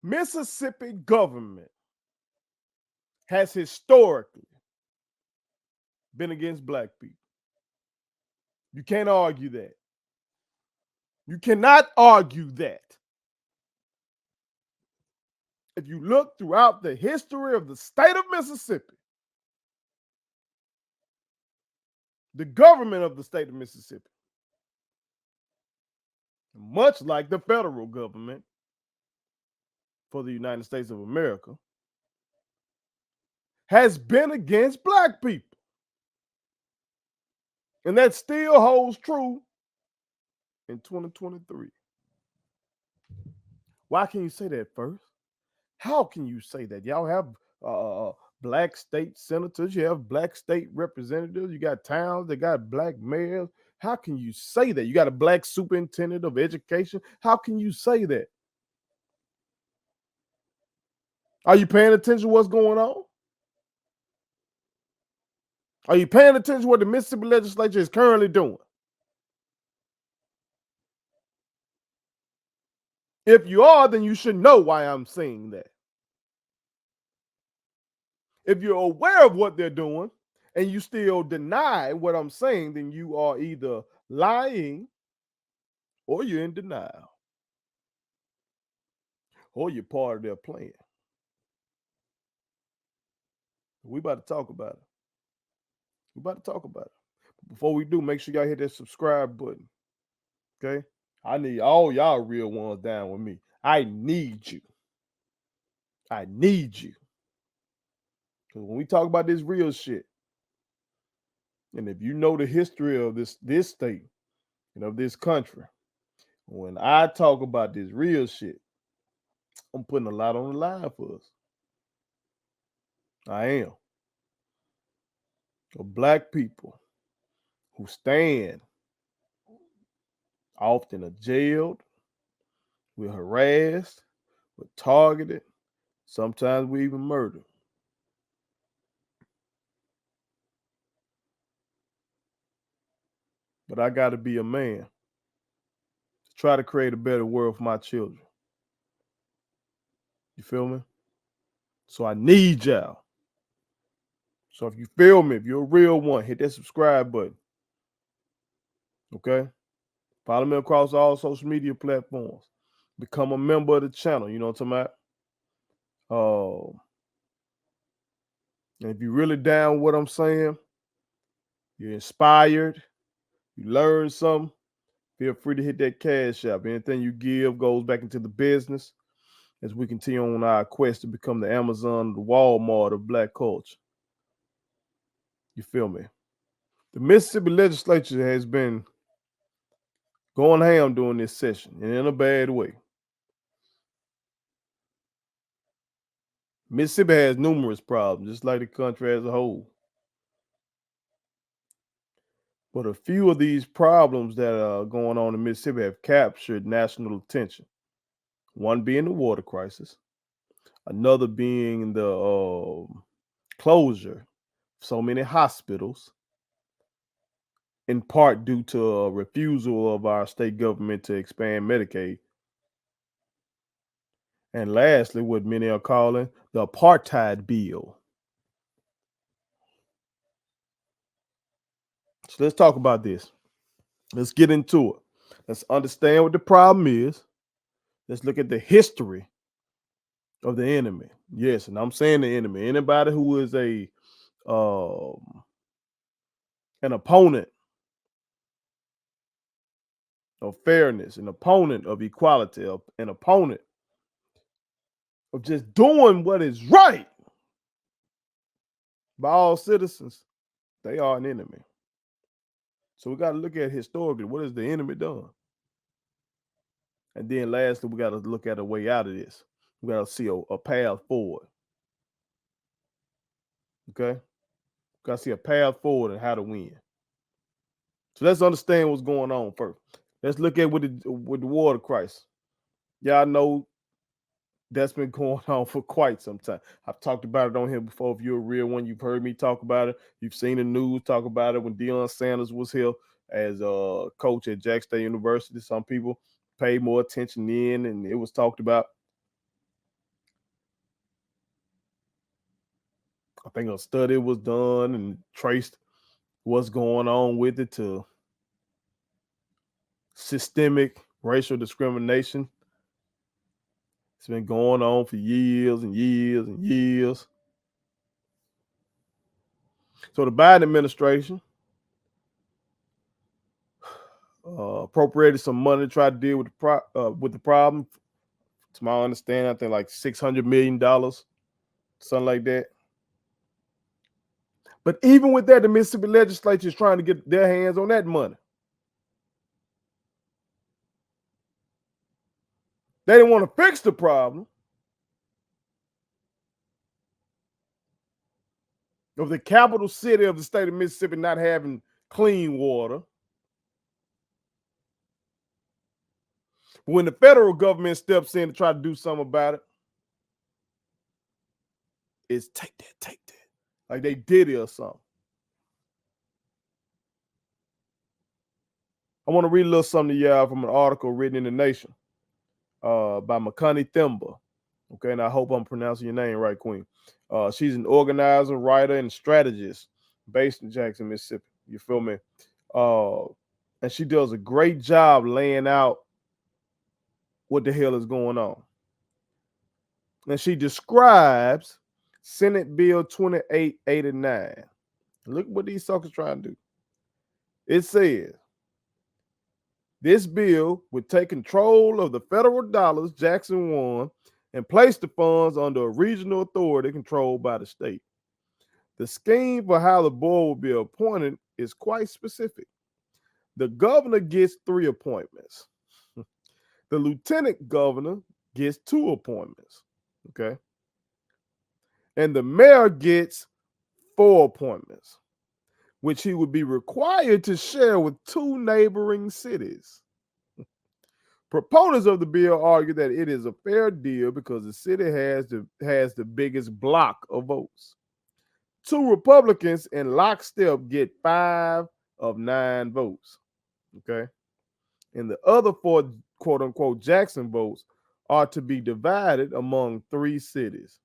Mississippi government has historically been against black people. You can't argue that. You cannot argue that. If you look throughout the history of the state of Mississippi, the government of the state of Mississippi, much like the federal government for the United States of America, has been against black people. And that still holds true in 2023. Why can you say that first? How can you say that? Y'all have black state senators, you have black state representatives, you got towns that got black mayors. How can you say that? You got a black superintendent of education. How can you say that? Are you paying attention to what's going on? Are you paying attention to what the Mississippi legislature is currently doing? If you are, then you should know why I'm saying that. If you're aware of what they're doing and you still deny what I'm saying, then you are either lying or you're in denial or you're part of their plan. We about to talk about it. We about to talk about it. But before we do, make sure y'all hit that subscribe button. Okay? I need all y'all real ones down with me. I need you. I need you. Because when we talk about this real shit, and if you know the history of this state and of this country, when I talk about this real shit, I'm putting a lot on the line for us. I am. Of black people who stand often are jailed, we're harassed, we're targeted, sometimes we even murdered. But I got to be a man to try to create a better world for my children. You feel me? So I need y'all. So if you feel me, if you're a real one, hit that subscribe button. Okay? Follow me across all social media platforms. Become a member of the channel. You know what I'm talking about? And if you're really down with what I'm saying, you're inspired, you learn something, feel free to hit that Cashapp. Anything you give goes back into the business as we continue on our quest to become the Amazon, the Walmart of black culture. You feel me? The Mississippi legislature has been going ham during this session, and in a bad way. Mississippi has numerous problems, just like the country as a whole. But a few of these problems that are going on in Mississippi have captured national attention. One being the water crisis, another being the closure of so many hospitals, in part due to a refusal of our state government to expand Medicaid. And lastly, what many are calling the Apartheid bill. So let's talk about this. Let's get into it. Let's understand what the problem is. Let's look at the history of the enemy. Yes, and I'm saying the enemy. Anybody who is an opponent of fairness, an opponent of equality, an opponent of just doing what is right by all citizens, they are an enemy. So we got to look at historically, what has the enemy done? And then lastly, we got to look at a way out of this. We got to see a path forward. Okay? Got to see a path forward and how to win. So let's understand what's going on first. Let's look at with the water crisis. Y'all know that's been going on for quite some time. I've talked about it on here before. If you're a real one, you've heard me talk about it. You've seen the news talk about it when Deion Sanders was here as a coach at Jackson State University. Some people paid more attention then, and it was talked about. I think a study was done and traced what's going on with it to systemic racial discrimination. It's been going on for years and years and years. So the Biden administration appropriated some money to try to deal with the problem. To my understanding, I think like $600 million, something like that. But even with that, the Mississippi legislature is trying to get their hands on that money. They didn't want to fix the problem of the capital city of the state of Mississippi not having clean water. When the federal government steps in to try to do something about it, it's take that. Like they did it or something. I want to read a little something to y'all from an article written in The Nation by Makani Thimba. Okay, and I hope I'm pronouncing your name right, Queen. She's an organizer, writer, and strategist based in Jackson, Mississippi. You feel me? And she does a great job laying out what the hell is going on. And she describes Senate Bill 2889. Look what these suckers trying to do. It says, this bill would take control of the federal dollars Jackson won and place the funds under a regional authority controlled by the state. The scheme for how the board will be appointed is quite specific. The governor gets 3 appointments. The lieutenant governor gets 2 appointments. Okay. And the mayor gets 4 appointments, which he would be required to share with 2 neighboring cities. Proponents of the bill argue that it is a fair deal because the city has the biggest block of votes. 2 Republicans in lockstep get 5 of 9 votes. Okay. And the other 4 quote unquote Jackson votes are to be divided among 3 cities.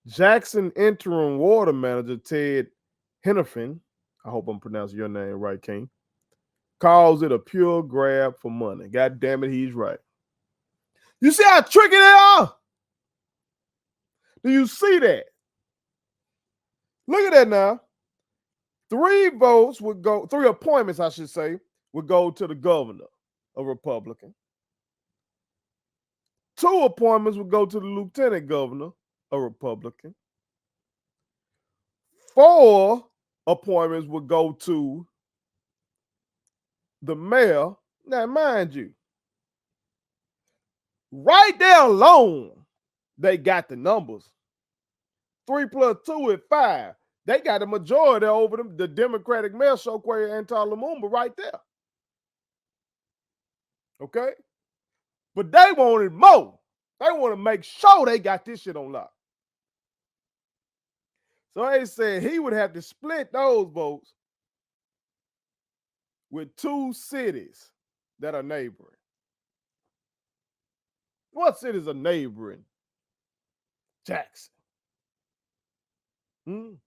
Jackson interim water manager Ted Hennepin, I hope I'm pronouncing your name right, King, calls it a pure grab for money. God damn it, he's right. You see how tricky they are? Do you see that? Look at that now. 3 appointments, I should say, would go to the governor, a Republican. 2 appointments would go to the lieutenant governor, a Republican. 4 appointments would go to the mayor. Now, mind you, right there alone, they got the numbers. 3 plus 2 is 5. They got a majority over them, the Democratic mayor, Chokwe Antar-Lumumba, right there. Okay? But they wanted more. They want to make sure they got this shit on lock. So they said he would have to split those votes with 2 cities that are neighboring. What cities are neighboring Jackson? You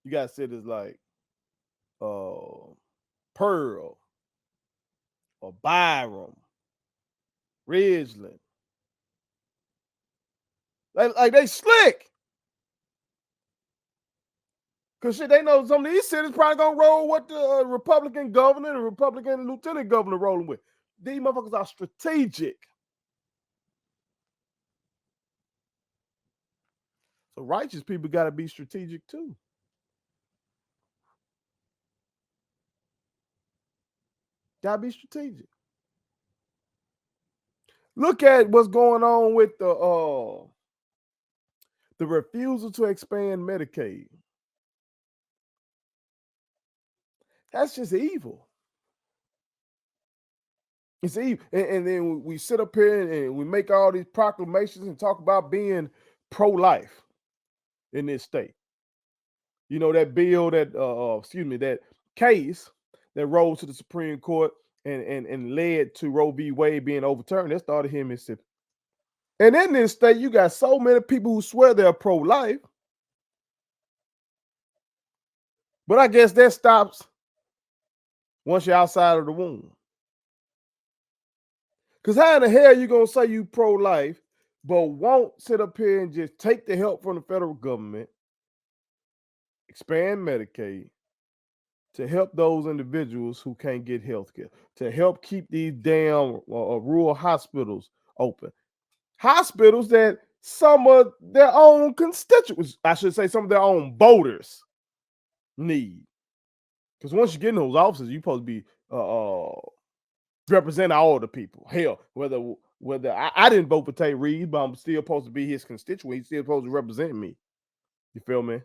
got cities like Pearl or Byram, Ridgeland. Like they slick. Because shit, they know some of these cities probably gonna roll what the Republican governor and Republican lieutenant governor rolling with. These motherfuckers are strategic. So righteous people got to be strategic too. Got to be strategic. Look at what's going on with the refusal to expand Medicaid. That's just evil. It's evil. And then we sit up here and we make all these proclamations and talk about being pro-life in this state. You know, that bill that case that rose to the Supreme Court and led to Roe v. Wade being overturned, that started here in Mississippi. And in this state, you got so many people who swear they're pro-life. But I guess that stops once you're outside of the womb. Because how in the hell you going to say you pro-life, but won't sit up here and just take the help from the federal government, expand Medicaid, to help those individuals who can't get health care, to help keep these damn rural hospitals open? Hospitals that some of their own constituents, I should say, some of their own voters need. Because once you get in those offices, you're supposed to be represent all the people. Hell, whether I didn't vote for Tate Reeves, but I'm still supposed to be his constituent. He's still supposed to represent me. You feel me?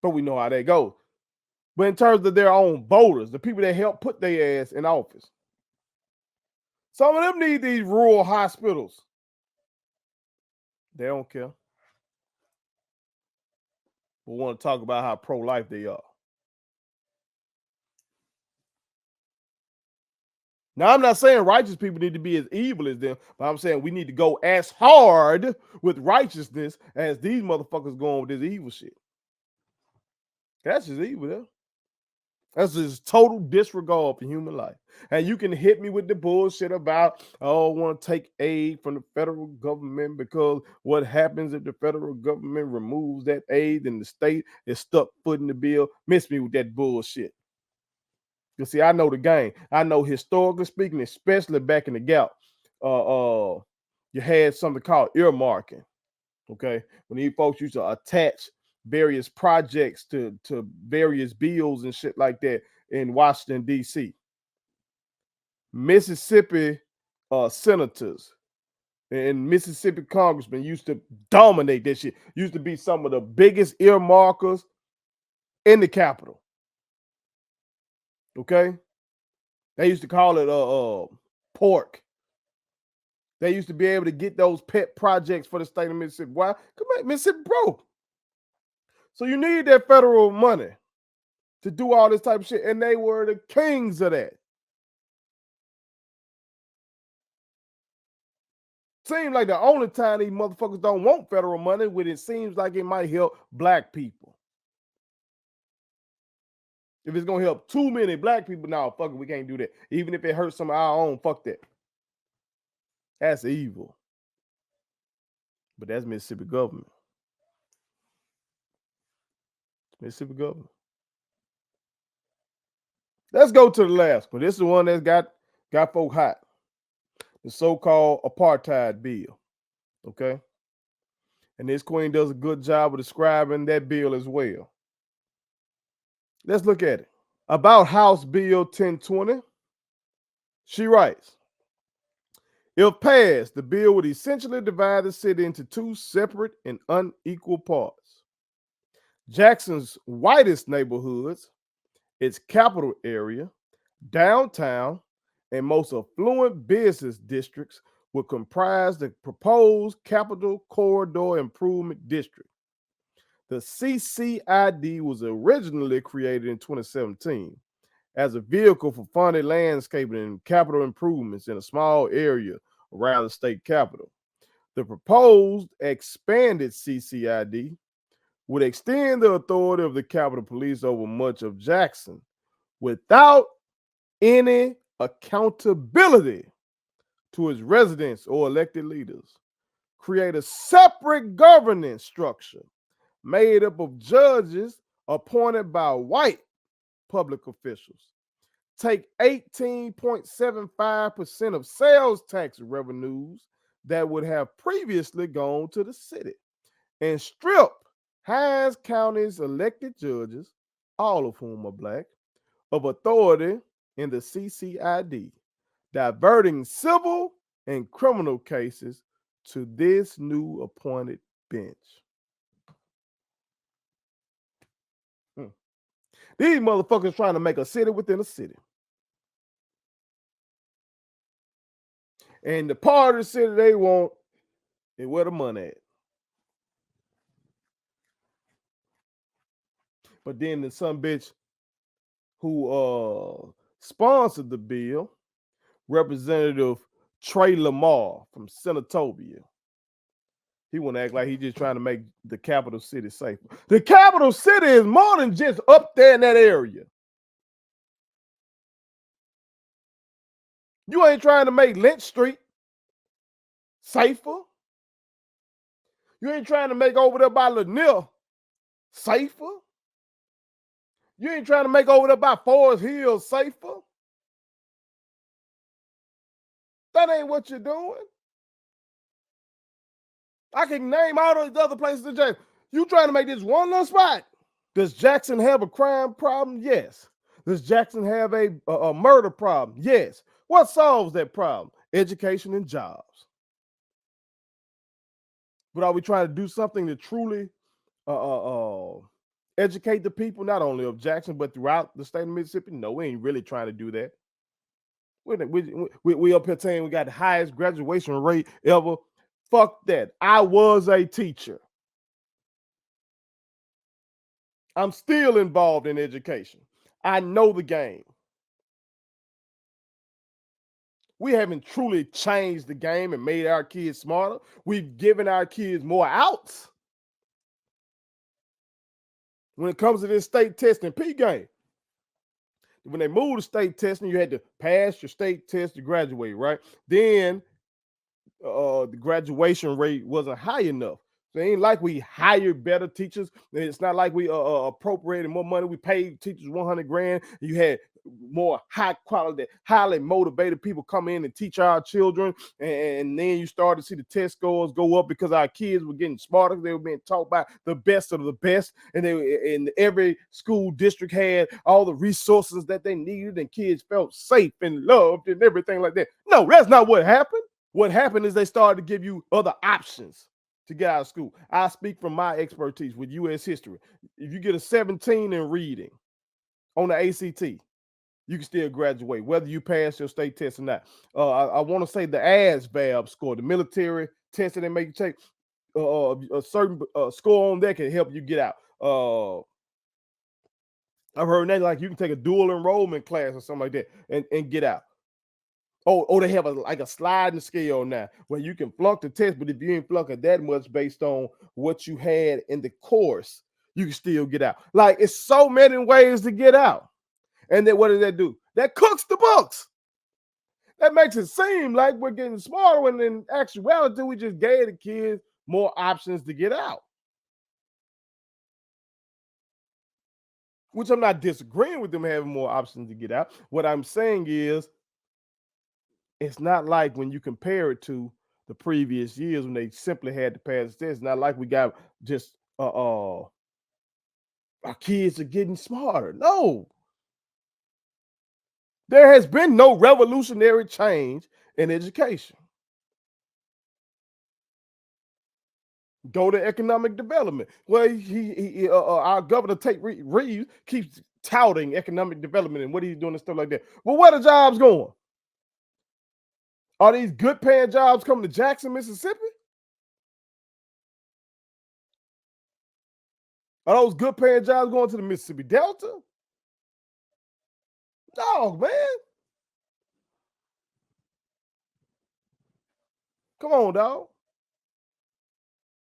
But we know how that goes. But in terms of their own voters, the people that help put their ass in office, some of them need these rural hospitals. They don't care. We want to talk about how pro-life they are. Now, I'm not saying righteous people need to be as evil as them, but I'm saying we need to go as hard with righteousness as these motherfuckers going with this evil shit. That's just evil, though. That's just total disregard for human life. And you can hit me with the bullshit about, oh, I want to take aid from the federal government because what happens if the federal government removes that aid and the state is stuck footing the bill? Miss me with that bullshit. You see, I know the game. I know historically speaking, especially back in the Gap, you had something called earmarking. Okay, when these folks used to attach various projects to various bills and shit like that in Washington D.C. Mississippi senators and Mississippi congressmen used to dominate that shit. Used to be some of the biggest earmarkers in the Capitol. Okay. They used to call it pork. They used to be able to get those pet projects for the state of Mississippi. Why? Because Mississippi broke. So you need that federal money to do all this type of shit. And they were the kings of that. Seems like the only time these motherfuckers don't want federal money when it seems like it might help black people. If it's going to help too many black people, no, fuck it, we can't do that. Even if it hurts some of our own, fuck that. That's evil. But that's Mississippi government. Mississippi government. Let's go to the last one. This is the one that's got folk hot. The so-called Apartheid bill. Okay? And this queen does a good job of describing that bill as well. Let's look at it. About House Bill 1020, she writes, if passed, the bill would essentially divide the city into two separate and unequal parts. Jackson's whitest neighborhoods, its capital area, downtown, and most affluent business districts would comprise the proposed Capital Corridor Improvement District. The CCID was originally created in 2017 as a vehicle for funded landscaping and capital improvements in a small area around the state capitol. The proposed expanded CCID would extend the authority of the Capitol Police over much of Jackson without any accountability to its residents or elected leaders, create a separate governance structure made up of judges appointed by white public officials, take 18.75% of sales tax revenues that would have previously gone to the city, and strip Hinds County's elected judges, all of whom are black, of authority in the CCID, diverting civil and criminal cases to this new appointed bench. These motherfuckers trying to make a city within a city. And the part of the city they want is where the money at. But then the some bitch who sponsored the bill, Representative Trey Lamar from Senatobia. He want to act like he's just trying to make the capital city safer. The capital city is more than just up there in that area. You ain't trying to make Lynch Street safer. You ain't trying to make over there by Lanier safer. You ain't trying to make over there by Forest Hill safer. That ain't what you're doing. I can name all those other places in Jackson. You trying to make this one little spot. Does Jackson have a crime problem? Yes. Does Jackson have a murder problem? Yes. What solves that problem? Education and jobs. But are we trying to do something to truly educate the people, not only of Jackson, but throughout the state of Mississippi? No, we ain't really trying to do that. We up here saying we got the highest graduation rate ever. Fuck that. I was a teacher. I'm still involved in education. I know the game. We haven't truly changed the game and made our kids smarter. We've given our kids more outs. When it comes to this state testing P game, when they moved to state testing, you had to pass your state test to graduate, right? Then the graduation rate wasn't high enough. So it ain't like we hired better teachers. It's not like we appropriated more money. We paid teachers 100 grand. You had more high quality, highly motivated people come in and teach our children. And then you start to see the test scores go up because our kids were getting smarter. They were being taught by the best of the best. And every school district had all the resources that they needed, and kids felt safe and loved and everything like that. No, that's not what happened. What happened is they started to give you other options to get out of school. I speak from my expertise with U.S. history. If you get a 17 in reading on the ACT, you can still graduate, whether you pass your state test or not. I want to say the ASVAB score, the military test that they make you take, a certain score on that can help you get out. I've heard that like you can take a dual enrollment class or something like that and get out. Oh, they have a sliding scale now where you can flunk the test, but if you ain't flunking that much based on what you had in the course, you can still get out. Like, it's so many ways to get out. And then what does that do? That cooks the books. That makes it seem like we're getting smarter when in actuality, we just gave the kids more options to get out. Which I'm not disagreeing with them having more options to get out. What I'm saying is, it's not like when you compare it to the previous years when they simply had to pass the test. It's not like we got just our kids are getting smarter. No. There has been no revolutionary change in education. Go to economic development. Well, our governor Tate Reeves keeps touting economic development and what he's doing and stuff like that. Well, where the jobs going? Are these good paying jobs coming to Jackson, Mississippi? Are those good paying jobs going to the Mississippi Delta? No, man. Come on, dog.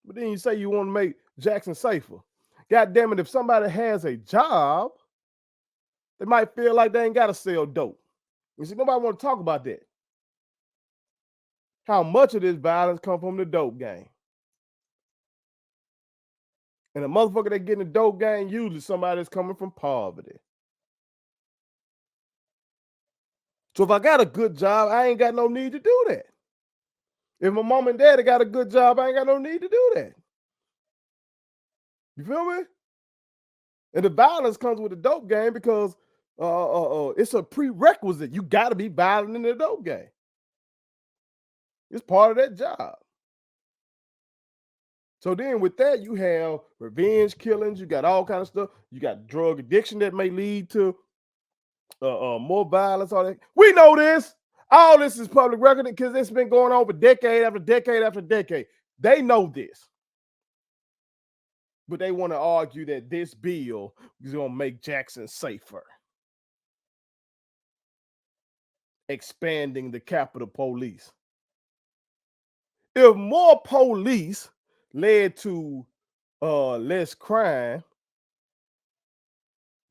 But then you say you want to make Jackson safer. God damn it, if somebody has a job, they might feel like they ain't got to sell dope. You see, nobody want to talk about that. How much of this violence come from the dope game? And the motherfucker that get in the dope game, usually somebody that's coming from poverty. So if I got a good job, I ain't got no need to do that. If my mom and daddy got a good job, I ain't got no need to do that. You feel me? And the violence comes with the dope game because it's a prerequisite. You got to be violent in the dope game. It's part of that job. So then with that, you have revenge killings. You got all kind of stuff. You got drug addiction that may lead to more violence. All that. We know this. All this is public record because it's been going on for decade after decade after decade. They know this. But they want to argue that this bill is going to make Jackson safer. Expanding the Capitol Police. If more police led to less crime,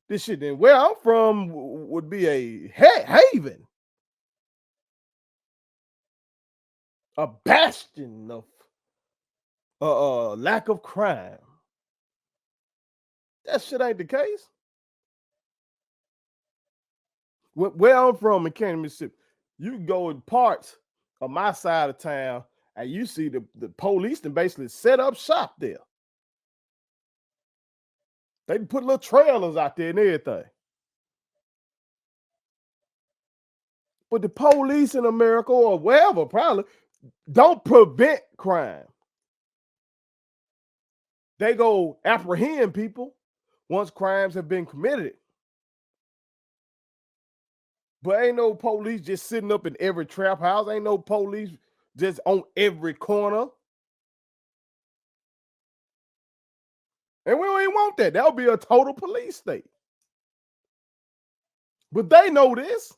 this shit then where I'm from would be a haven, a bastion of lack of crime. That shit ain't the case. Where I'm from in Kansas, Mississippi, you can go in parts of my side of town and you see the police and basically set up shop there. They put little trailers out there and everything. But the police in America or wherever probably don't prevent crime. They go apprehend people once crimes have been committed. But ain't no police just sitting up in every trap house. Ain't no police just on every corner. And we don't even want that. That would be a total police state. But they know this.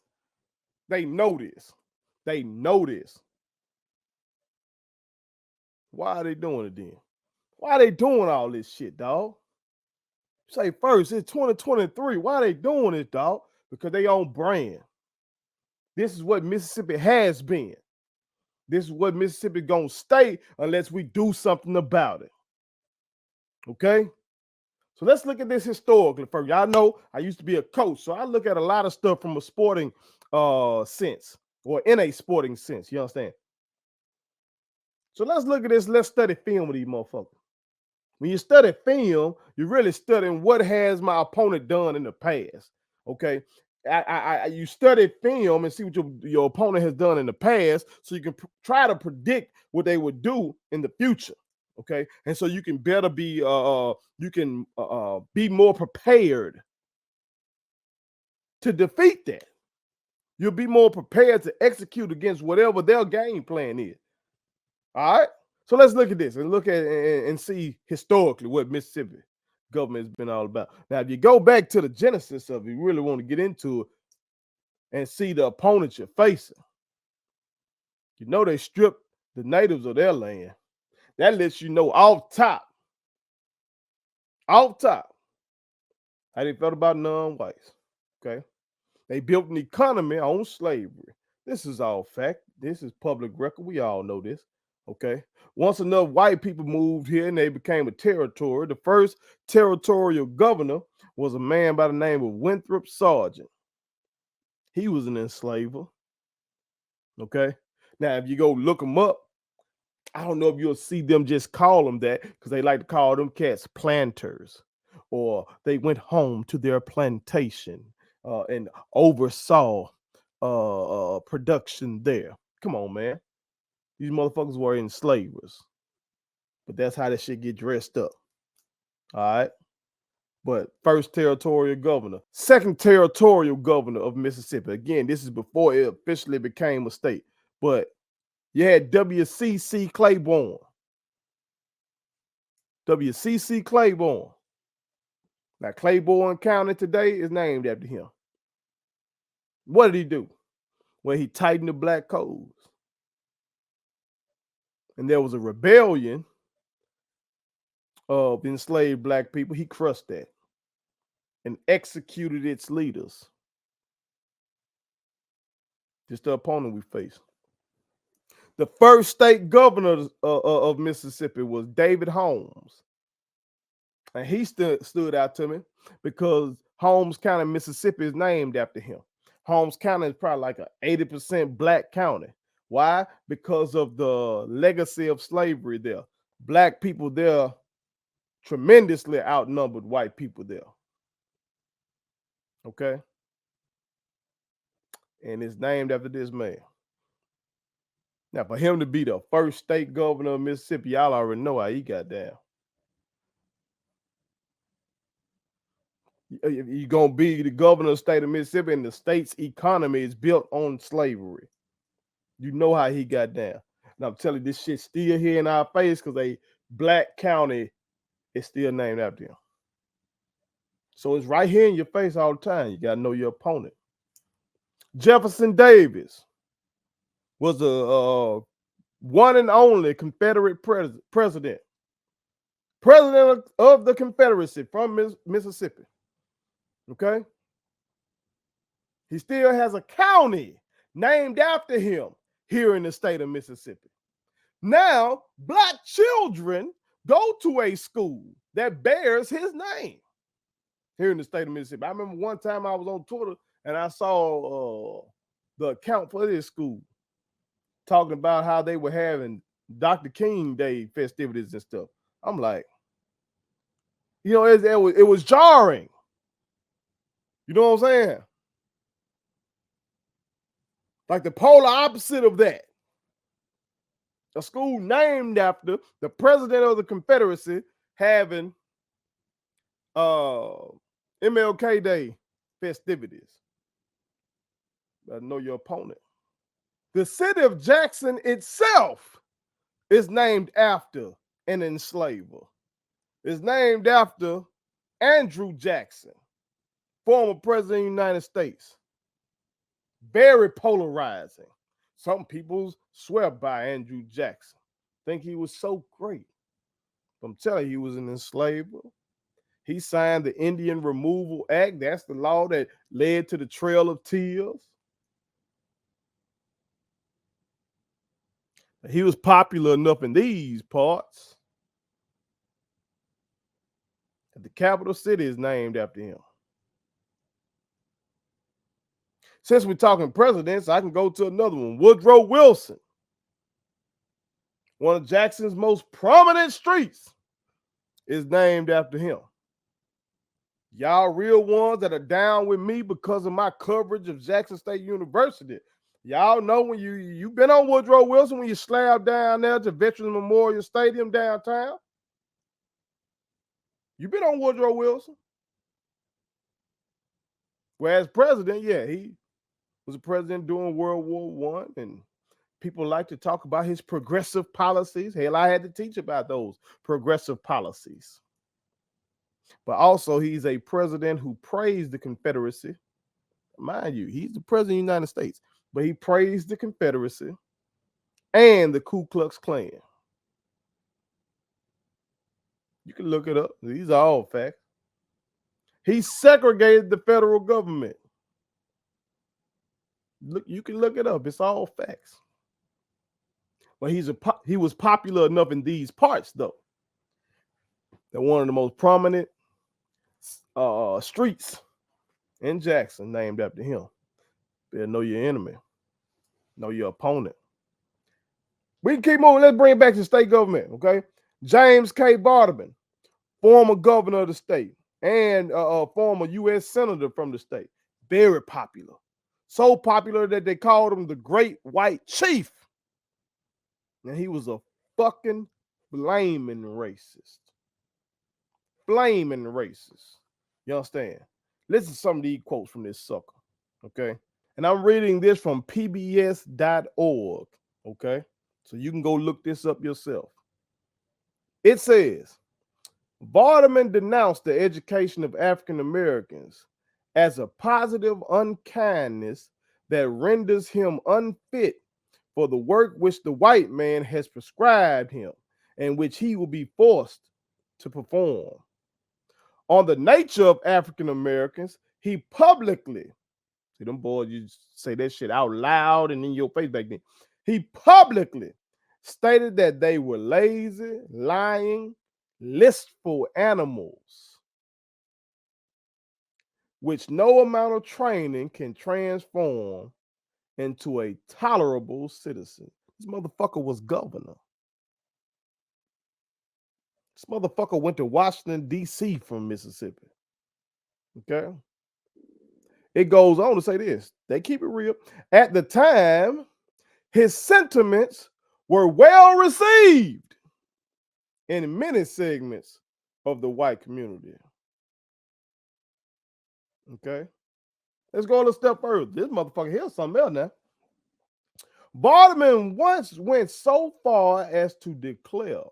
They know this. They know this. Why are they doing it then? Why are they doing all this shit, dog? Say first, it's 2023. Why are they doing it, dog? Because they own brand. This is what Mississippi has been. This is what Mississippi gonna stay unless we do something about it. Okay? So let's look at this historically first. Y'all know I used to be a coach, so I look at a lot of stuff from a sporting sense or in a sporting sense. You understand? So let's look at this. Let's study film with these motherfuckers. When you study film, you're really studying what has my opponent done in the past. Okay. You study film and see what your opponent has done in the past so you can try to predict what they would do in the future. Okay. And so you can better be be more prepared to defeat that. You'll be more prepared to execute against whatever their game plan is. All right. So let's look at this and look at and see historically what Mississippi government has been all about. Now, if you go back to the genesis of it, you really want to get into it and see the opponents you're facing. You know they stripped the natives of their land. That lets you know off top, how they felt about non-whites. Okay. They built an economy on slavery. This is all fact. This is public record. We all know this. Okay. Once enough white people moved here and they became a territory, the first territorial governor was a man by the name of Winthrop Sargent. He was an enslaver. Okay. Now, if you go look them up, I don't know if you'll see them just call them that because they like to call them cats planters, or they went home to their plantation and oversaw production there. Come on, man. These motherfuckers were enslavers. But that's how that shit get dressed up. All right. But first territorial governor, second territorial governor of Mississippi. Again, this is before it officially became a state. But you had W.C.C. Claiborne. W.C.C. Claiborne. Now, Claiborne County today is named after him. What did he do? Well, he tightened the black codes. And there was a rebellion of enslaved black people. He crushed that and executed its leaders. Just the opponent we face. The first state governor of Mississippi was David Holmes. And he stood out to me because Holmes County, Mississippi is named after him. Holmes County is probably like an 80% black county. Why? Because of the legacy of slavery there. Black people there tremendously outnumbered white people there. Okay? And it's named after this man. Now, for him to be the first state governor of Mississippi, y'all already know how he got down. You're going to be the governor of the state of Mississippi, and the state's economy is built on slavery. You know how he got down. Now, I'm telling you, this shit's still here in our face because a black county is still named after him. So it's right here in your face all the time. You got to know your opponent. Jefferson Davis was a one and only Confederate president of the Confederacy from Mississippi. Okay? He still has a county named after him here in the state of Mississippi. Now, black children go to a school that bears his name here in the state of Mississippi. I remember one time I was on Twitter and I saw the account for this school talking about how they were having Dr. King Day festivities and stuff. I'm like, you know, it was jarring. You know what I'm saying? Like the polar opposite of that. A school named after the president of the Confederacy having MLK Day festivities. Better know your opponent. The city of Jackson itself is named after an enslaver. It's named after Andrew Jackson, former president of the United States. Very polarizing. Some people swear by Andrew Jackson, think he was so great. I'm telling you, he was an enslaver. He signed the Indian Removal Act. That's the law that led to the Trail of Tears. He was popular enough in these parts that the capital city is named after him. Since we're talking presidents, I can go to another one. Woodrow Wilson, one of Jackson's most prominent streets, is named after him. Y'all real ones that are down with me because of my coverage of Jackson State University. Y'all know when you've been on Woodrow Wilson when you slab down there to Veterans Memorial Stadium downtown. You've been on Woodrow Wilson. Whereas president, yeah, he was a president during World War I, and people like to talk about his progressive policies. Hell, I had to teach about those progressive policies. But also, he's a president who praised the Confederacy. Mind you, he's the president of the United States, but he praised the Confederacy and the Ku Klux Klan. You can look it up. These are all facts. He segregated the federal government. Look, you can look it up. It's all facts. But he was popular enough in these parts, though, that one of the most prominent streets in Jackson named after him. Better know your enemy. Know your opponent. We can keep moving. Let's bring it back to state government, okay? James K. Barterman, former governor of the state and former U.S. senator from the state. Very popular. So popular that they called him the Great White Chief. And he was a fucking flaming racist. Flaming racist. You understand? Listen to some of these quotes from this sucker, okay? And I'm reading this from pbs.org, okay? So you can go look this up yourself. It says, Barterman denounced the education of African Americans as a positive unkindness that renders him unfit for the work which the white man has prescribed him and which he will be forced to perform. On the nature of African Americans, he publicly, see them boys, you say that shit out loud and in your face back then. He publicly stated that they were lazy, lying, listful animals, which no amount of training can transform into a tolerable citizen. This motherfucker was governor. This motherfucker went to Washington, D.C. from Mississippi. Okay? It goes on to say this. They keep it real. At the time, his sentiments were well received in many segments of the white community. Okay? Let's go a little step further. This motherfucker here's something else now. Barterman once went so far as to declare,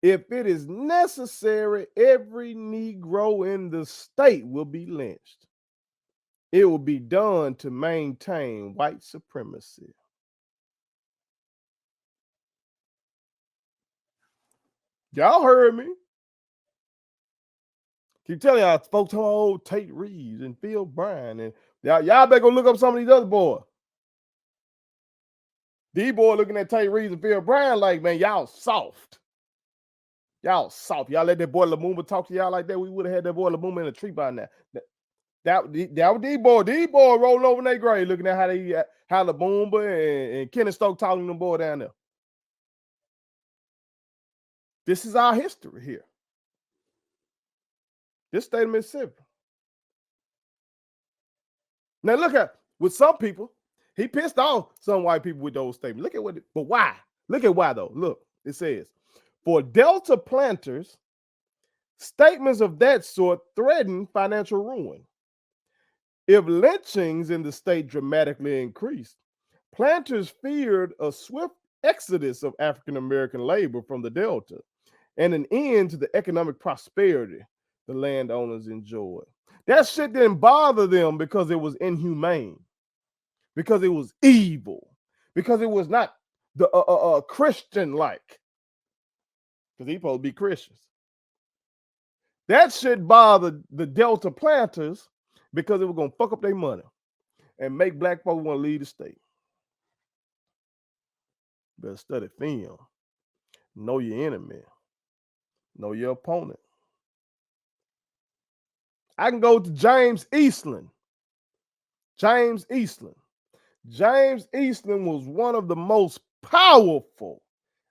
if it is necessary, every Negro in the state will be lynched. It will be done to maintain white supremacy. Y'all heard me. Keep telling y'all folks, oh, Tate Reeves and Phil Bryan, and y'all better go look up some of these other boys. These boys looking at Tate Reeves and Phil Bryan like, man, y'all soft. Y'all soft. Y'all let that boy Lumumba talk to y'all like that. We would have had that boy Lumumba in a tree by now. That was these boys. These boys rolling over in their grave, looking at how Lumumba and Kenneth Stokes talking to them boy down there. This is our history here. This state of Mississippi. Now look at with some people, he pissed off some white people with those statements. Look at what, but why? Look at why though. Look, it says, for Delta planters, statements of that sort threaten financial ruin. If lynchings in the state dramatically increased, planters feared a swift exodus of African American labor from the Delta and an end to the economic prosperity the landowners enjoyed. That shit didn't bother them because it was inhumane, because it was evil, because it was not the Christian-like, because he's supposed to be Christians. That shit bothered the Delta planters because it was going to fuck up their money and make black folks want to leave the state. Better study film. Know your enemy. Know your opponent. I can go to James Eastland. James Eastland was one of the most powerful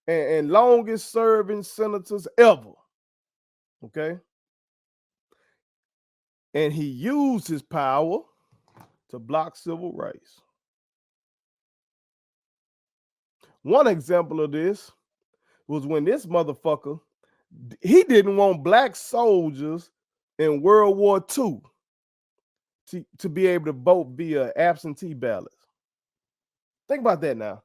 and longest serving senators ever. Okay. And he used his power to block civil rights. One example of this was when this motherfucker, he didn't want black soldiers in World War II to be able to vote via absentee ballots. Think about that now.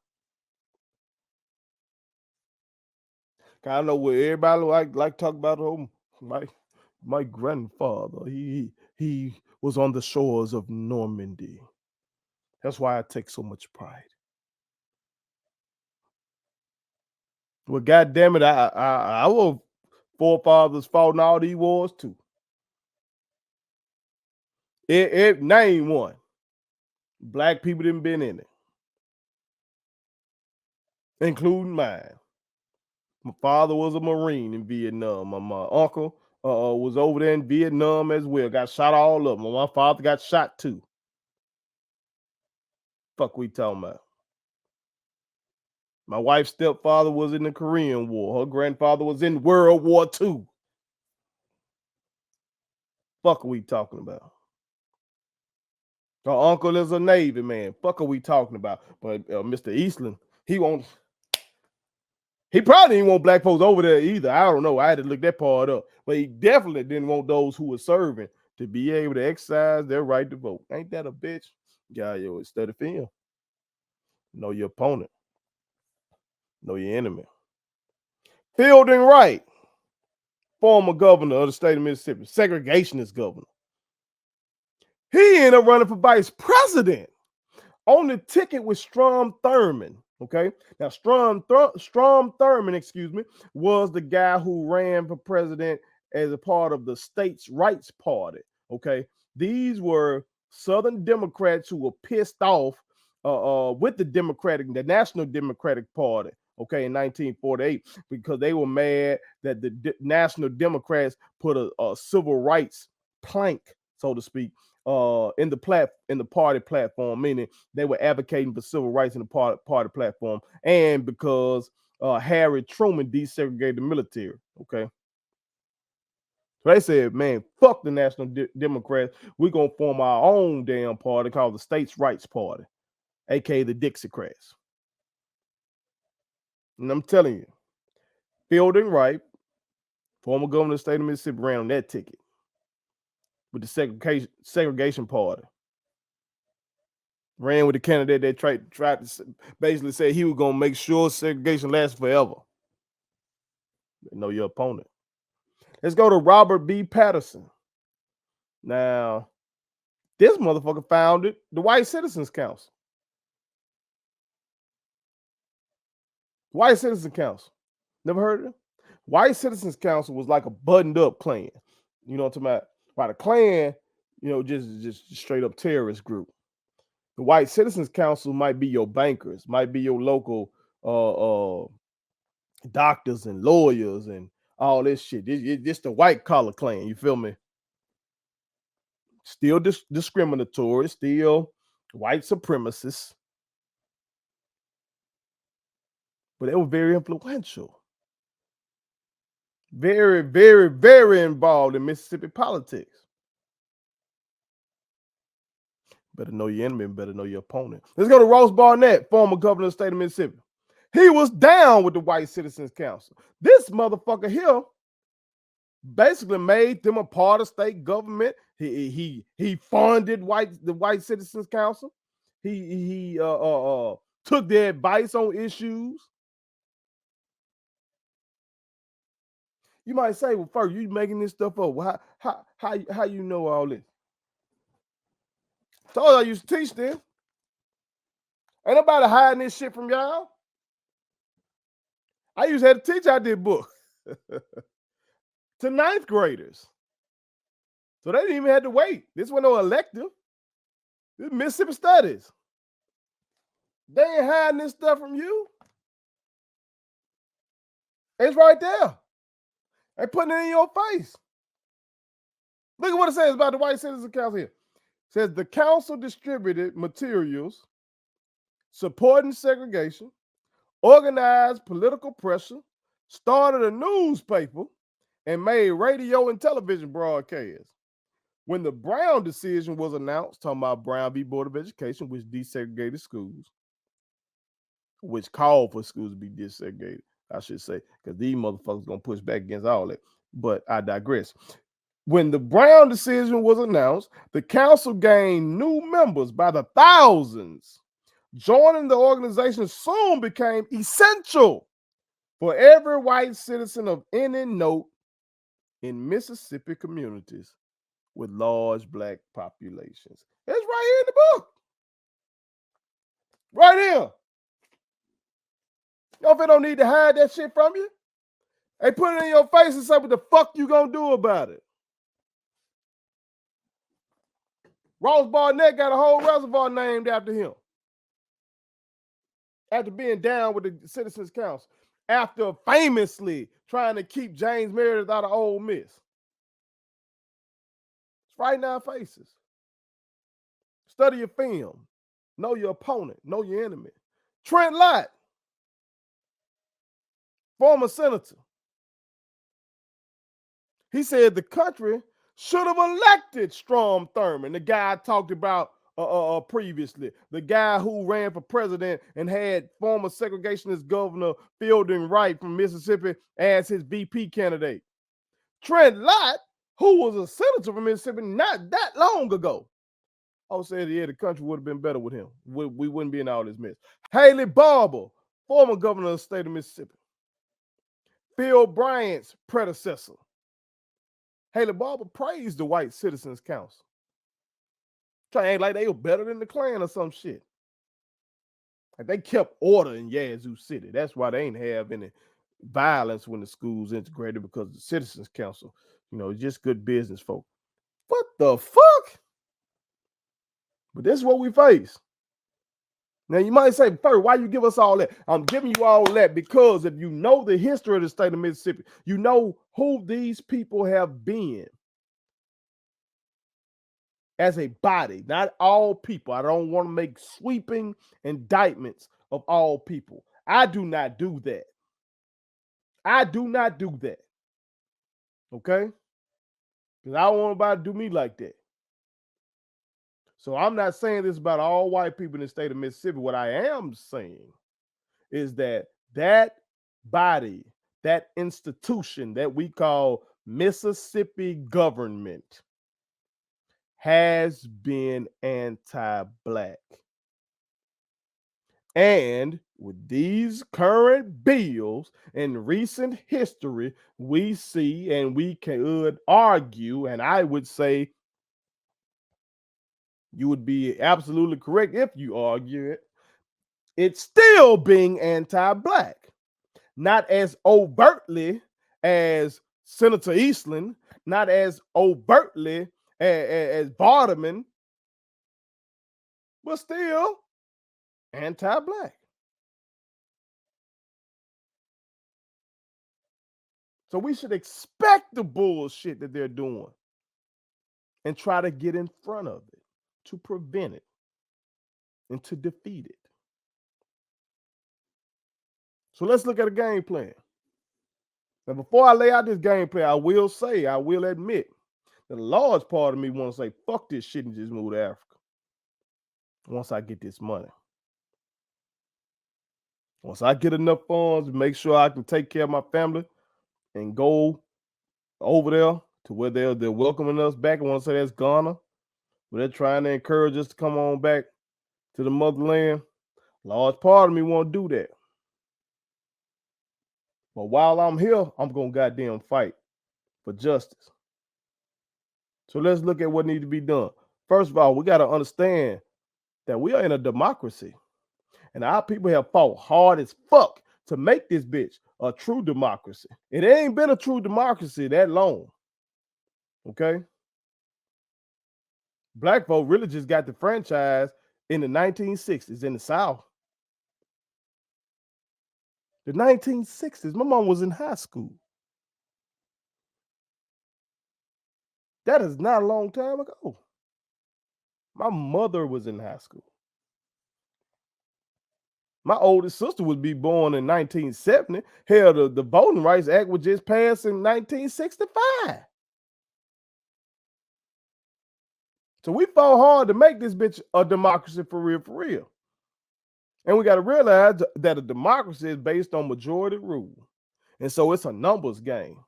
I know where everybody like talk about my grandfather. He was on the shores of Normandy. That's why I take so much pride. Well, goddamn it, our forefathers fought in all these wars too. It name one. Black people didn't been in it, including mine. My father was a Marine in Vietnam. My uncle was over there in Vietnam as well. Got shot all of them. My father got shot too. Fuck we talking about? My wife's stepfather was in the Korean War. Her grandfather was in World War II. Fuck are we talking about? Her uncle is a Navy man. Fuck are we talking about? But Mr. Eastland, he probably didn't want black folks over there either. I don't know. I had to look that part up. But he definitely didn't want those who were serving to be able to exercise their right to vote. Ain't that a bitch? Yeah, yo, study film. Know your opponent. Know your enemy. Fielding Wright, former governor of the state of Mississippi, segregationist governor. He ended up running for vice president on the ticket with Strom Thurmond. Okay, now Strom Thurmond, was the guy who ran for president as a part of the States' Rights Party. Okay, these were Southern Democrats who were pissed off with the National Democratic Party. Okay, in 1948, because they were mad that the National Democrats put a civil rights plank, so to speak, in the party platform, meaning they were advocating for civil rights in the party platform, and because Harry Truman desegregated the military. Okay, so they said, man, fuck the National Democrats. We're gonna form our own damn party called the States' Rights Party, aka the Dixiecrats. And I'm telling you, Fielding Wright, former governor of the state of Mississippi, ran on that ticket with the segregation party. Ran with the candidate that tried to basically say he was going to make sure segregation lasts forever. Know your opponent. Let's go to Robert B. Patterson. Now, this motherfucker founded the White Citizens Council. White Citizens Council. Never heard of it? White Citizens Council was like a buttoned up Klan. You know what I'm talking about? By the Klan, just straight up terrorist group. The White Citizens Council might be your bankers, might be your local doctors and lawyers and all this shit. It's the white collar Klan. You feel me? Still discriminatory, still white supremacists, but they were very influential. Very, very, very involved in Mississippi politics. Better know your enemy and better know your opponent. Let's go to Ross Barnett, former governor of the state of Mississippi. He was down with the White Citizens Council. This motherfucker here basically made them a part of state government. He funded the White Citizens Council. He took their advice on issues. You might say, well, first, you making this stuff up. Well, how you know all this? Told you I used to teach them. Ain't nobody hiding this shit from y'all. I used to have to teach out this book to ninth graders. So they didn't even have to wait. This wasn't no elective. This is Mississippi Studies. They ain't hiding this stuff from you. It's right there. They putting it in your face. Look at what it says about the White Citizens Council here. It says the council distributed materials supporting segregation, organized political pressure, started a newspaper, and made radio and television broadcasts. When the Brown decision was announced, talking about Brown v. Board of Education, which desegregated schools, which called for schools to be desegregated, I should say, because these motherfuckers gonna push back against all that. But I digress. When the Brown decision was announced, the council gained new members by the thousands. Joining the organization soon became essential for every white citizen of any note in Mississippi communities with large black populations. It's right here in the book. Right here. Y'all don't need to hide that shit from you. They put it in your face and say, what the fuck you gonna do about it? Ross Barnett got a whole reservoir named after him. After being down with the Citizens Council. After famously trying to keep James Meredith out of Ole Miss. It's right in our faces. Study your film. Know your opponent. Know your enemy. Trent Lott, former senator. He said the country should have elected Strom Thurmond, the guy I talked about previously, the guy who ran for president and had former segregationist governor Fielding Wright from Mississippi as his VP candidate. Trent Lott, who was a senator from Mississippi not that long ago, said, yeah, the country would have been better with him. We wouldn't be in all this mess. Haley Barbour, former governor of the state of Mississippi. Phil Bryant's predecessor. Haley Barbour praised the White Citizens Council. Trying to act like they were better than the Klan or some shit. Like they kept order in Yazoo City. That's why they ain't have any violence when the schools integrated, because the Citizens Council, just good business folk. What the fuck? But this is what we face. Now you might say, first, why you give us all that? I'm giving you all that because if you know the history of the state of Mississippi, you know who these people have been as a body, not all people. I don't want to make sweeping indictments of all people. I do not do that. I do not do that. Okay? Because I don't want nobody to do me like that. So I'm not saying this about all white people in the state of Mississippi. What I am saying is that body, that institution that we call Mississippi government has been anti-black. And with these current bills in recent history, we see, and we could argue, and I would say you would be absolutely correct if you argue it, it's still being anti-black. Not as overtly as Senator Eastland, not as overtly as Barterman, but still anti-black. So we should expect the bullshit that they're doing and try to get in front of it, to prevent it and to defeat it. So let's look at a game plan. Now, before I lay out this game plan, I will admit that a large part of me wants to say, fuck this shit and just move to Africa once I get this money. Once I get enough funds to make sure I can take care of my family and go over there to where they're welcoming us back. I want to say that's Ghana, where they're trying to encourage us to come on back to the motherland. Large part of me won't do that. But while I'm here, I'm going to goddamn fight for justice. So let's look at what needs to be done. First of all, we got to understand that we are in a democracy. And our people have fought hard as fuck to make this bitch a true democracy. It ain't been a true democracy that long. Okay? Black folk really just got the franchise in the 1960s in the South. The 1960s. My mom was in high school. That is not a long time ago. My mother was in high school. My oldest sister would be born in 1970. Hell, the Voting Rights Act was just passed in 1965. So we fought hard to make this bitch a democracy for real, for real. And we got to realize that a democracy is based on majority rule. And so it's a numbers game.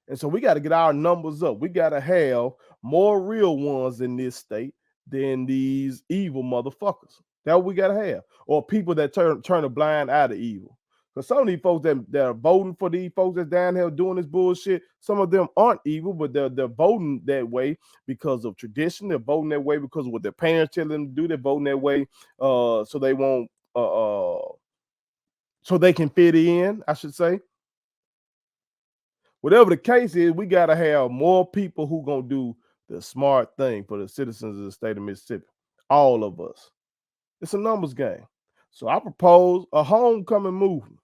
And so we got to get our numbers up. We got to have more real ones in this state than these evil motherfuckers. That's what we got to have. Or people that turn a blind eye to evil. Because some of these folks that are voting for these folks that's down here doing this bullshit, some of them aren't evil, but they're voting that way because of tradition. They're voting that way because of what their parents tell them to do. They're voting that way so they won't, so they can fit in, I should say. Whatever the case is, we got to have more people who going to do the smart thing for the citizens of the state of Mississippi. All of us. It's a numbers game. So I propose a homecoming movement.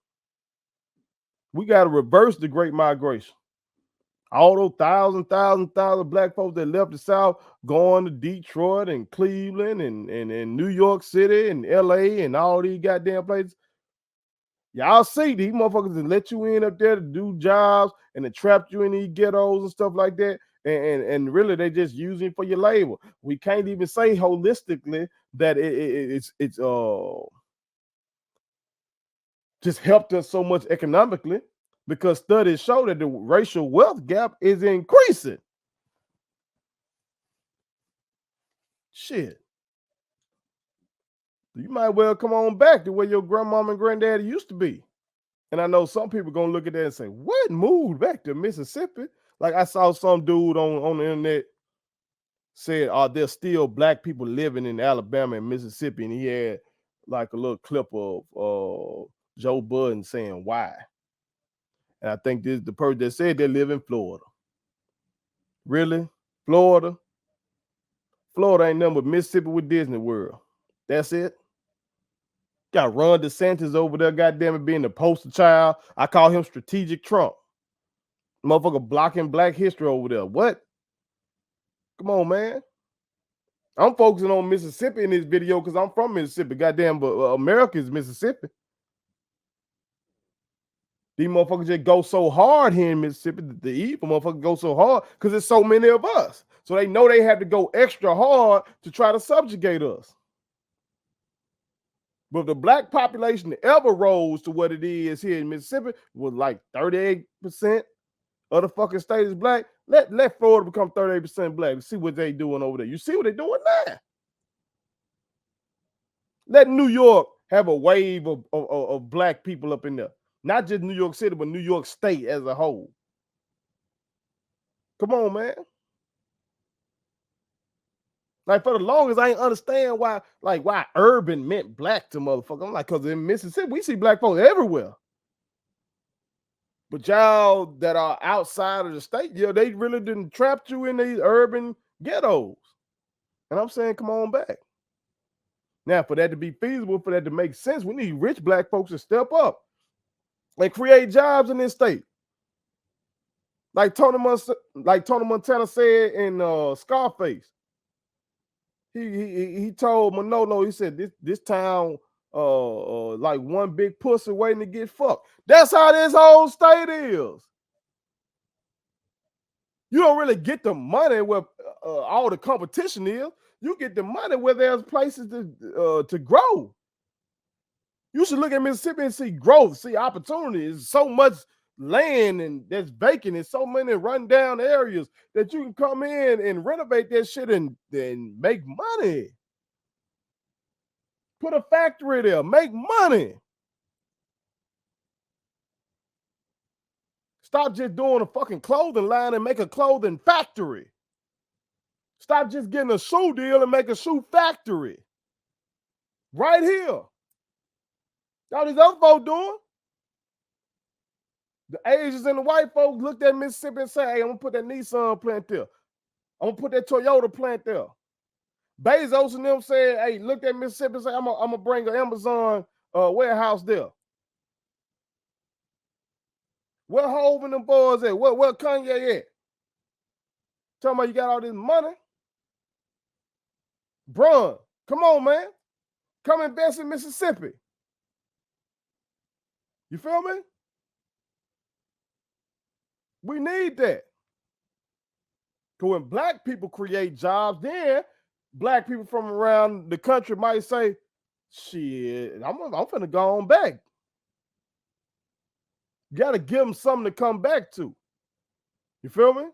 We got to reverse the Great Migration. All those thousand black folks that left the South going to Detroit and Cleveland and New York City and LA and all these goddamn places. Y'all see these motherfuckers that let you in up there to do jobs and to trap you in these ghettos and stuff like that. And really they just using for your labor. We can't even say holistically that it's just helped us so much economically, because studies show that the racial wealth gap is increasing. Shit. You might well come on back to where your grandmama and granddaddy used to be. And I know some people gonna look at that and say, what moved back to Mississippi? Like I saw some dude on the internet said, are there still black people living in Alabama and Mississippi? And he had like a little clip of Joe Budden saying why. And I think this is the person that said they live in Florida. Really? Florida? Florida ain't nothing but Mississippi with Disney World. That's it. Got Ron DeSantis over there, goddamn it, being the poster child. I call him strategic Trump. Motherfucker blocking black history over there. What? Come on, man. I'm focusing on Mississippi in this video because I'm from Mississippi. Goddamn, but America is Mississippi. These motherfuckers just go so hard here in Mississippi. The evil motherfuckers go so hard because there's so many of us. So they know they have to go extra hard to try to subjugate us. But if the black population ever rose to what it is here in Mississippi, was like 38% of the fucking state is black, let Florida become 38% black. See what they doing over there. You see what they're doing now. Let New York have a wave of black people up in there. Not just New York City, but New York State as a whole. Come on, man. Like, for the longest, I ain't understand why urban meant black to motherfuckers. I'm like, because in Mississippi, we see black folks everywhere. But y'all that are outside of the state, yeah, they really didn't trap you in these urban ghettos. And I'm saying, come on back. Now, for that to be feasible, for that to make sense, we need rich black folks to step up and create jobs in this state. Like Tony Montana said in Scarface. He told Manolo, he said this town like one big pussy waiting to get fucked. That's how this whole state is. You don't really get the money where all the competition is. You get the money where there's places to grow. You should look at Mississippi and see growth, see opportunity. There's so much land and that's vacant. There's so many rundown areas that you can come in and renovate that shit and make money. Put a factory there, make money. Stop just doing a fucking clothing line and make a clothing factory. Stop just getting a shoe deal and make a shoe factory. Right here. All these other folks doing. The Asians and the white folks looked at Mississippi and said, hey, I'm gonna put that Nissan plant there. I'm gonna put that Toyota plant there. Bezos and them said, hey, look at Mississippi and say, I'm gonna bring an Amazon warehouse there. Where Hov and them boys at? Where Kanye at? Talking about you got all this money? Bruh, come on, man. Come invest in Mississippi. You feel me? We need that. Because when black people create jobs, then black people from around the country might say, shit, I'm finna go on back. You got to give them something to come back to. You feel me?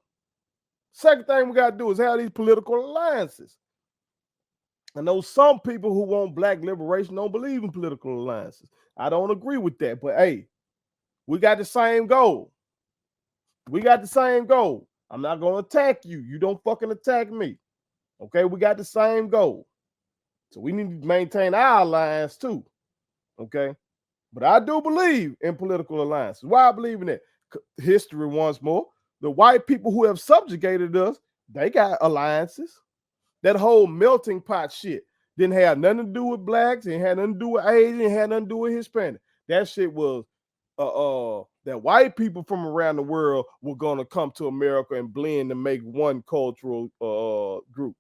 Second thing we got to do is have these political alliances. I know some people who want black liberation don't believe in political alliances. I don't agree with that. But hey, we got the same goal. We got the same goal. I'm not going to attack you. You don't fucking attack me. Okay? We got the same goal. So we need to maintain our alliance too. Okay? But I do believe in political alliances. Why I believe in that? History once more. The white people who have subjugated us, they got alliances. That whole melting pot shit didn't have nothing to do with blacks, it had nothing to do with Asian, it had nothing to do with Hispanic. That shit was that white people from around the world were gonna come to America and blend to make one cultural group.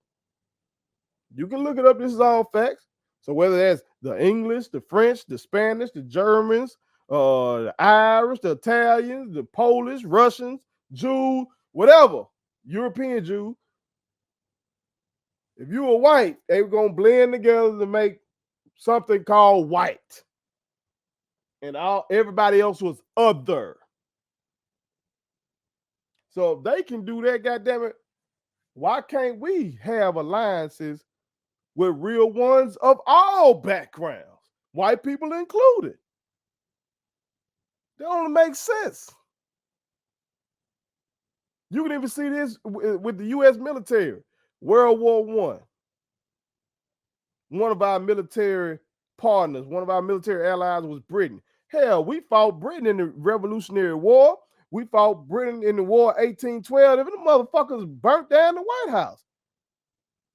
You can look it up, this is all facts. So whether that's the English, the French, the Spanish, the Germans, the Irish, the Italians, the Polish, Russians, Jews, whatever, European Jews, if you were white, they were going to blend together to make something called white. And everybody else was other. So if they can do that, goddammit, why can't we have alliances with real ones of all backgrounds, white people included? That only makes sense. You can even see this with the U.S. military. World War I. One of our military partners, one of our military allies was Britain. Hell, we fought Britain in the Revolutionary War. We fought Britain in the War 1812. Even the motherfuckers burnt down the White House.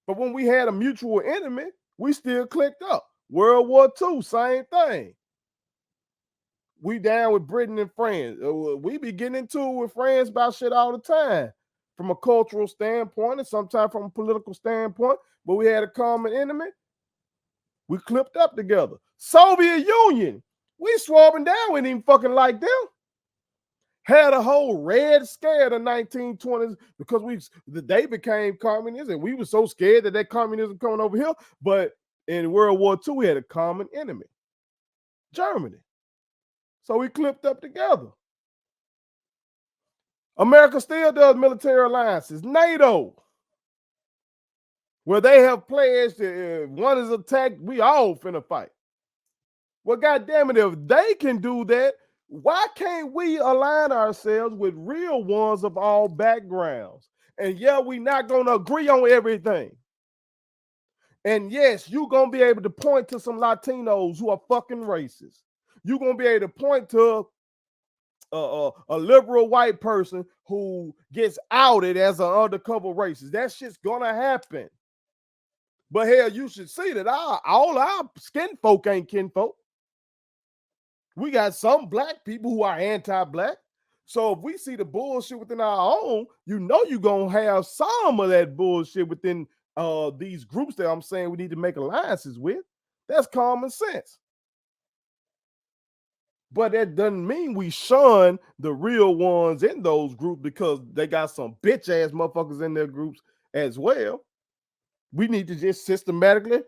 But when we had a mutual enemy, we still clicked up. World War II, same thing. We down with Britain and France. We be getting into it with France about shit all the time, from a cultural standpoint and sometimes from a political standpoint. But we had a common enemy. We clipped up together. Soviet Union, we swapping down. We didn't even fucking like them. Had a whole red scare in the 1920s because they became communists, and we were so scared that communism coming over here. But in World War II, we had a common enemy, Germany. So we clipped up together. America still does military alliances. NATO, where they have pledged that if one is attacked, we all finna fight. Well, goddamn it, if they can do that, why can't we align ourselves with real ones of all backgrounds? And yeah, we're not gonna agree on everything. And yes, you're gonna be able to point to some Latinos who are fucking racist. You're gonna be able to point to a liberal white person who gets outed as an undercover racist. That shit's gonna happen. But hell, you should see that all our skin folk ain't kinfolk. We got some black people who are anti-black. So if we see the bullshit within our own, you know you're gonna have some of that bullshit within these groups that I'm saying we need to make alliances with. That's common sense. But that doesn't mean we shun the real ones in those groups because they got some bitch ass motherfuckers in their groups as well. We need to just systematically,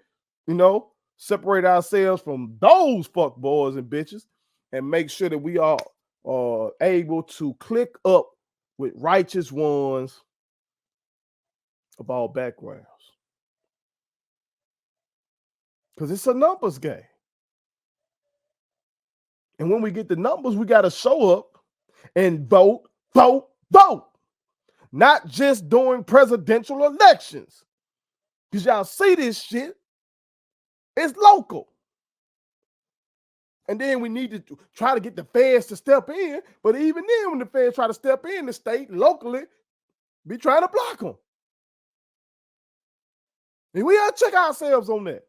separate ourselves from those fuck boys and bitches and make sure that we are able to click up with righteous ones of all backgrounds. Because it's a numbers game. And when we get the numbers, we got to show up and vote, vote, vote. Not just during presidential elections. Because y'all see this shit. It's local. And then we need to try to get the feds to step in. But even then, when the feds try to step in, the state locally be trying to block them. And we got to check ourselves on that.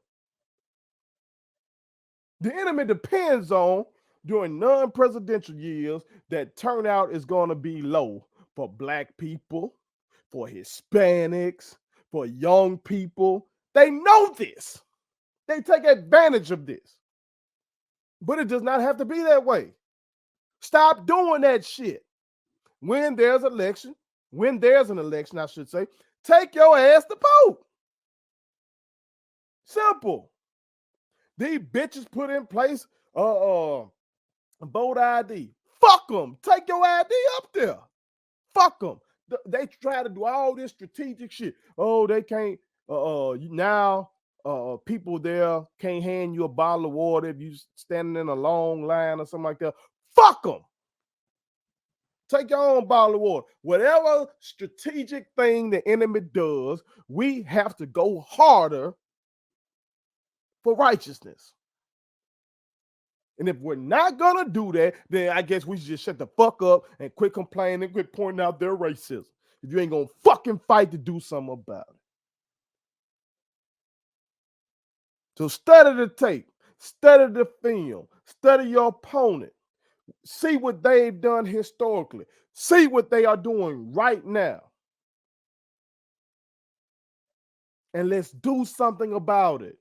The enemy depends on, during non-presidential years, that turnout is going to be low for black people, for Hispanics, for young people. They know this. They take advantage of this. But it does not have to be that way. Stop doing that shit. When there's an election, I should say, take your ass to vote. Simple. These bitches put in place vote ID. Fuck them. Take your ID up there. Fuck them. They try to do all this strategic shit. Oh, they can't. Now people there can't hand you a bottle of water if you standing in a long line or something like that. Fuck them. Take your own bottle of water. Whatever strategic thing the enemy does, we have to go harder for righteousness. And if we're not going to do that, then I guess we should just shut the fuck up and quit complaining, quit pointing out their racism. If you ain't going to fucking fight to do something about it. So study the tape, study the film, study your opponent. See what they've done historically. See what they are doing right now. And let's do something about it.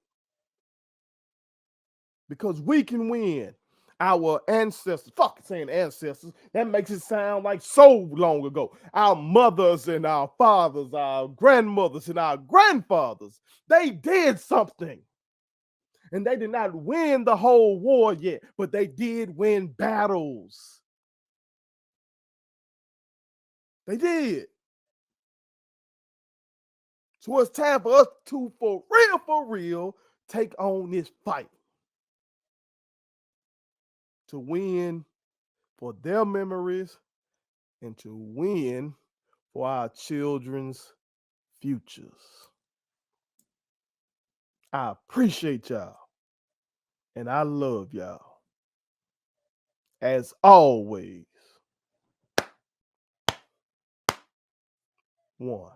Because we can win. Our ancestors, fuck saying ancestors, that makes it sound like so long ago. Our mothers and our fathers, our grandmothers and our grandfathers, they did something. And they did not win the whole war yet, but they did win battles. They did. So it's time for us to, for real, take on this fight. To win for their memories and to win for our children's futures. I appreciate y'all. And I love y'all. As always. One.